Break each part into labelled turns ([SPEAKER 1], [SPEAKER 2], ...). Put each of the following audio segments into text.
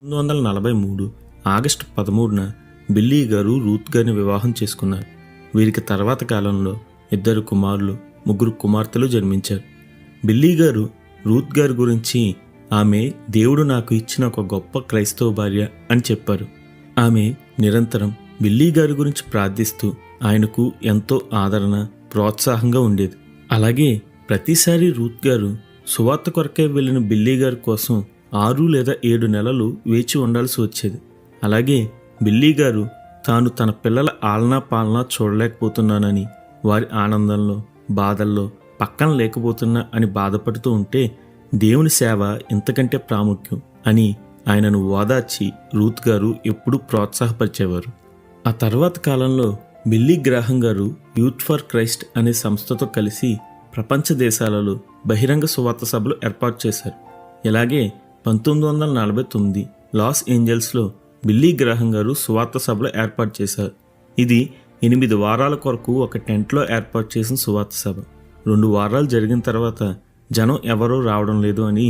[SPEAKER 1] 1943 August 13న Billy గారు Ruth గారిని వివాహం చేసుకున్నారు. వీరికి తర్వాత కాలంలో 2 కుమారులు, 3 కుమార్తెలు జన్మించారు. బిల్లీ గారు రూత్ గారి గురించి ఆమె దేవుడు నాకు ఇచ్చిన ఒక గొప్ప క్రైస్తవ భార్య అని చెప్పారు. ఆమె నిరంతరం బిల్లీ గారి గురించి ప్రార్థిస్తూ ఆయనకు ఎంతో ఆదరణ, ప్రోత్సాహంగా ఉండేది. అలాగే ప్రతిసారి రూత్ గారు సువార్త కొరకే వెళ్ళిన బిల్లీ గారి కోసం 6 లేదా 7 నెలలు వేచి ఉండాల్సి వచ్చేది. అలాగే బిల్లీ గారు తాను తన పిల్లల ఆలనా పాలనా చూడలేకపోతున్నానని, వారి ఆనందంలో బాధల్లో పక్కన లేకపోతున్నా అని బాధపడుతూ ఉంటే దేవుని సేవ ఇంతకంటే ప్రాముఖ్యం అని ఆయనను ఓదార్చి రూత్ గారు ఎప్పుడూ ప్రోత్సాహపరిచేవారు. ఆ తర్వాత కాలంలో బిల్లీ గ్రాహం గారు యూత్ ఫర్ క్రైస్ట్ అనే సంస్థతో కలిసి ప్రపంచ దేశాలలో బహిరంగ సువార్త సభలు ఏర్పాటు చేశారు. ఇలాగే 1949 లాస్ ఏంజల్స్లో బిల్లీ గ్రాహం గారు సువార్త సభలు ఏర్పాటు చేశారు. ఇది 8 వారాల కొరకు ఒక టెంట్లో ఏర్పాటు చేసిన సువార్త సభ. 2 వారాలు జరిగిన తర్వాత జనం ఎవరూ రావడం లేదు అని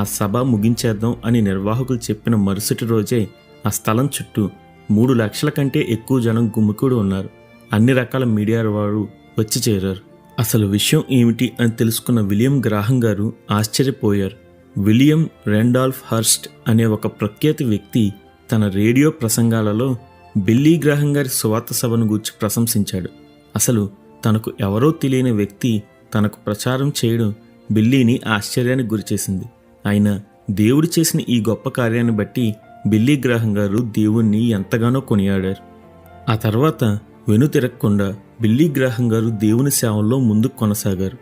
[SPEAKER 1] ఆ సభ ముగించేద్దాం అని నిర్వాహకులు చెప్పిన మరుసటి రోజే ఆ స్థలం చుట్టూ 3 లక్షల కంటే ఎక్కువ జనం గుమికూడి ఉన్నారు. అన్ని రకాల మీడియా వారు వచ్చి చేరారు. అసలు విషయం ఏమిటి అని తెలుసుకున్న విలియం గ్రాహం గారు ఆశ్చర్యపోయారు. విలియం రెండాల్ఫ్ హర్స్ట్ అనే ఒక ప్రఖ్యాత వ్యక్తి తన రేడియో ప్రసంగాలలో బిల్లీ గ్రాహం గారి సువార్త సభను గూర్చి ప్రశంసించాడు. అసలు తనకు ఎవరో తెలియని వ్యక్తి తనకు ప్రచారం చేయడం బిల్లీని ఆశ్చర్యానికి గురిచేసింది. అయినా దేవుడు చేసిన ఈ గొప్ప కార్యాన్ని బట్టి బిల్లీ గ్రాహం గారు దేవుణ్ణి ఎంతగానో కొనియాడారు. ఆ తర్వాత వెనుతిరగకుండా బిల్లీ గ్రాహం గారు దేవుని సేవల్లో ముందుకు కొనసాగారు.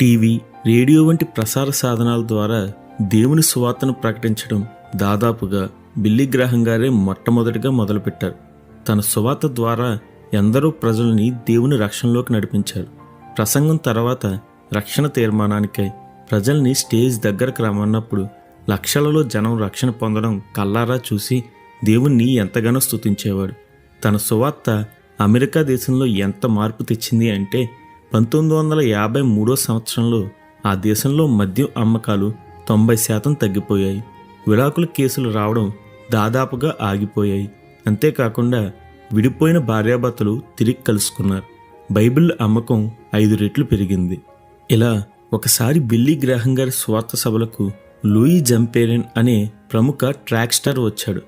[SPEAKER 1] టీవీ, రేడియో వంటి ప్రసార సాధనాల ద్వారా దేవుని సువార్తను ప్రకటించడం దాదాపుగా బిల్లీ గ్రాహం గారే మొట్టమొదటిగా మొదలుపెట్టారు. తన సువార్త ద్వారా ఎందరో ప్రజల్ని దేవుని రక్షణలోకి నడిపించారు. ప్రసంగం తర్వాత రక్షణ తీర్మానానికై ప్రజల్ని స్టేజ్ దగ్గరకు రమ్మన్నప్పుడు లక్షలలో జనం రక్షణ పొందడం కల్లారా చూసి దేవుణ్ణి ఎంతగానో స్తుతించేవాడు. తన సువార్త అమెరికా దేశంలో ఎంత మార్పు తెచ్చింది అంటే 1953 సంవత్సరంలో ఆ దేశంలో మద్యం అమ్మకాలు 90% తగ్గిపోయాయి. విడాకుల కేసులు రావడం దాదాపుగా ఆగిపోయాయి. అంతేకాకుండా విడిపోయిన భార్యాభర్తలు తిరిగి కలుసుకున్నారు. బైబిల్ అమ్మకం 5 రెట్లు పెరిగింది. ఇలా ఒకసారి బిల్లీ గ్రాహం గారి స్వార్థ సభలకు లూయి జంపేరెన్ అనే ప్రముఖ ట్రాక్ స్టార్ వచ్చాడు.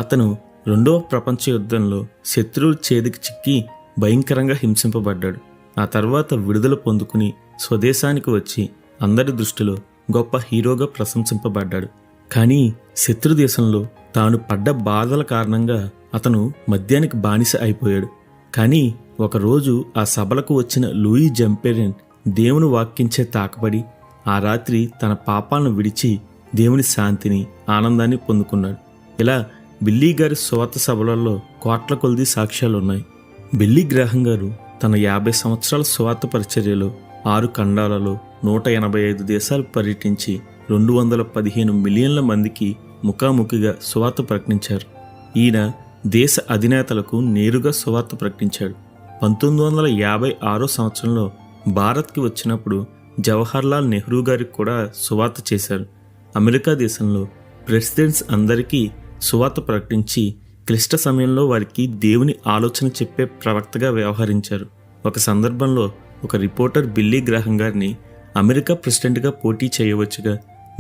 [SPEAKER 1] అతను 2వ ప్రపంచ యుద్ధంలో శత్రువుల చేతికి చిక్కి భయంకరంగా హింసింపబడ్డాడు. ఆ తర్వాత విడుదల పొందుకుని స్వదేశానికి వచ్చి అందరి దృష్టిలో గొప్ప హీరోగా ప్రశంసింపబడ్డాడు. కానీ శత్రు దేశంలో తాను పడ్డ బాధల కారణంగా అతను మద్యానికి బానిస అయిపోయాడు. కానీ ఒకరోజు ఆ సభలకు వచ్చిన లూయి జంపేరెన్ దేవుని వాక్యంచే తాకబడి ఆ రాత్రి తన పాపాలను విడిచి దేవుని శాంతిని, ఆనందాన్ని పొందుకున్నాడు. ఇలా బిల్లీ గారి సువార్త సభలలో కోట్ల కొలది సాక్ష్యాలున్నాయి. బిల్లీ గ్రాహం గారు తన 50 సంవత్సరాల సువార్త పరిచర్యలో 6 ఖండాలలో 185 దేశాలు పర్యటించి 215 మిలియన్ల మందికి ముఖాముఖిగా సువార్త ప్రకటించారు. ఈయన దేశ అధినేతలకు నేరుగా సువార్త ప్రకటించాడు. 1956 సంవత్సరంలో భారత్కి వచ్చినప్పుడు జవహర్లాల్ నెహ్రూ గారికి కూడా సువార్త చేశారు. అమెరికా దేశంలో ప్రెసిడెంట్స్ అందరికీ సువార్త ప్రకటించి క్లిష్ట సమయంలో వారికి దేవుని ఆలోచన చెప్పే ప్రవక్తగా వ్యవహరించారు. ఒక సందర్భంలో ఒక రిపోర్టర్ బిల్లీ గ్రాహం గారిని అమెరికా ప్రెసిడెంట్గా పోటీ చేయవచ్చుగా,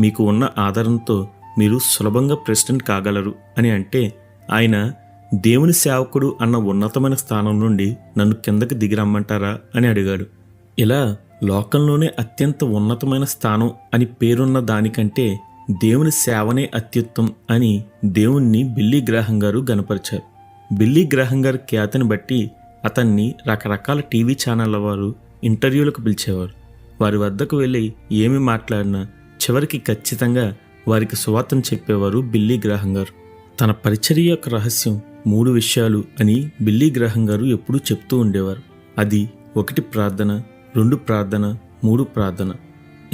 [SPEAKER 1] మీకు ఉన్న ఆధారంతో మీరు సులభంగా ప్రెసిడెంట్ కాగలరు అని అంటే ఆయన దేవుని సేవకుడు అన్న ఉన్నతమైన స్థానం నుండి నన్ను కిందకి దిగిరమ్మంటారా అని అడిగాడు. ఇలా లోకంలోనే అత్యంత ఉన్నతమైన స్థానం అని పేరున్న దానికంటే దేవుని సేవనే అత్యుత్తం అని దేవుణ్ణి బిల్లీ గ్రాహం గారు గనపరిచారు. బిల్లీ గ్రాహం గారి ఖ్యాతిని బట్టి అతన్ని రకరకాల టీవీ ఛానళ్ల వారు ఇంటర్వ్యూలకు పిలిచేవారు. వారి వద్దకు వెళ్ళి ఏమి మాట్లాడినా చివరికి ఖచ్చితంగా వారికి సువార్తను చెప్పేవారు బిల్లీ గ్రాహం గారు. తన పరిచర్య యొక్క రహస్యం 3 విషయాలు అని బిల్లీ గ్రాహం గారు ఎప్పుడూ చెప్తూ ఉండేవారు. అది 1 ప్రార్థన, 2 ప్రార్థన, 3 ప్రార్థన.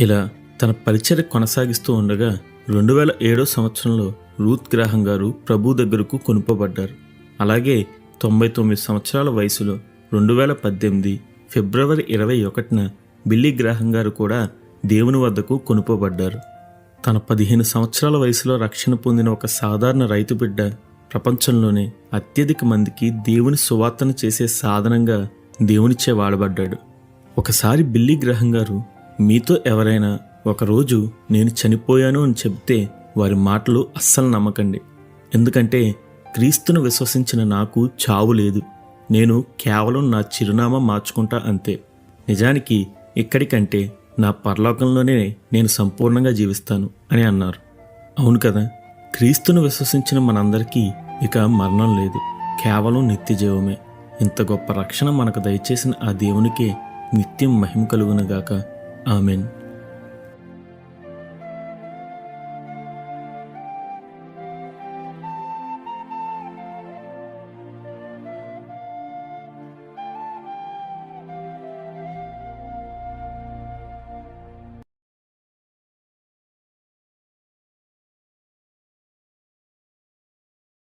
[SPEAKER 1] ఇలా తన పరిచర్య కొనసాగిస్తూ ఉండగా 2007 సంవత్సరంలో రూత్ గ్రాహం గారు ప్రభు దగ్గరకు కొనుపబడ్డారు. అలాగే 99 సంవత్సరాల వయసులో 2018 ఫిబ్రవరి 21న బిల్లీ గ్రాహం గారు కూడా దేవుని వద్దకు కొనుపబడ్డారు. తన 15 సంవత్సరాల వయసులో రక్షణ పొందిన ఒక సాధారణ రైతు బిడ్డ ప్రపంచంలోనే అత్యధిక మందికి దేవుని సువార్తను చేసే సాధనంగా దేవునిచే వాడబడ్డాడు. ఒకసారి బిల్లీ గ్రహం గారు మీతో ఎవరైనా ఒకరోజు నేను చనిపోయాను అని చెబితే వారి మాటలు అస్సలు నమ్మకండి. ఎందుకంటే క్రీస్తును విశ్వసించిన నాకు చావు లేదు, నేను కేవలం నా చిరునామా మార్చుకుంటా అంతే. నిజానికి ఇక్కడికంటే నా పరలోకంలోనే నేను సంపూర్ణంగా జీవిస్తాను అని అన్నారు. అవును కదా, క్రీస్తును విశ్వసించిన మనందరికీ ఇక మరణం లేదు, కేవలం నిత్య జీవమే. ఇంత గొప్ప రక్షణ మనకు దయచేసిన ఆ దేవునికే నిత్యం మహిమ కలుగునుగాక. ఆమెన్.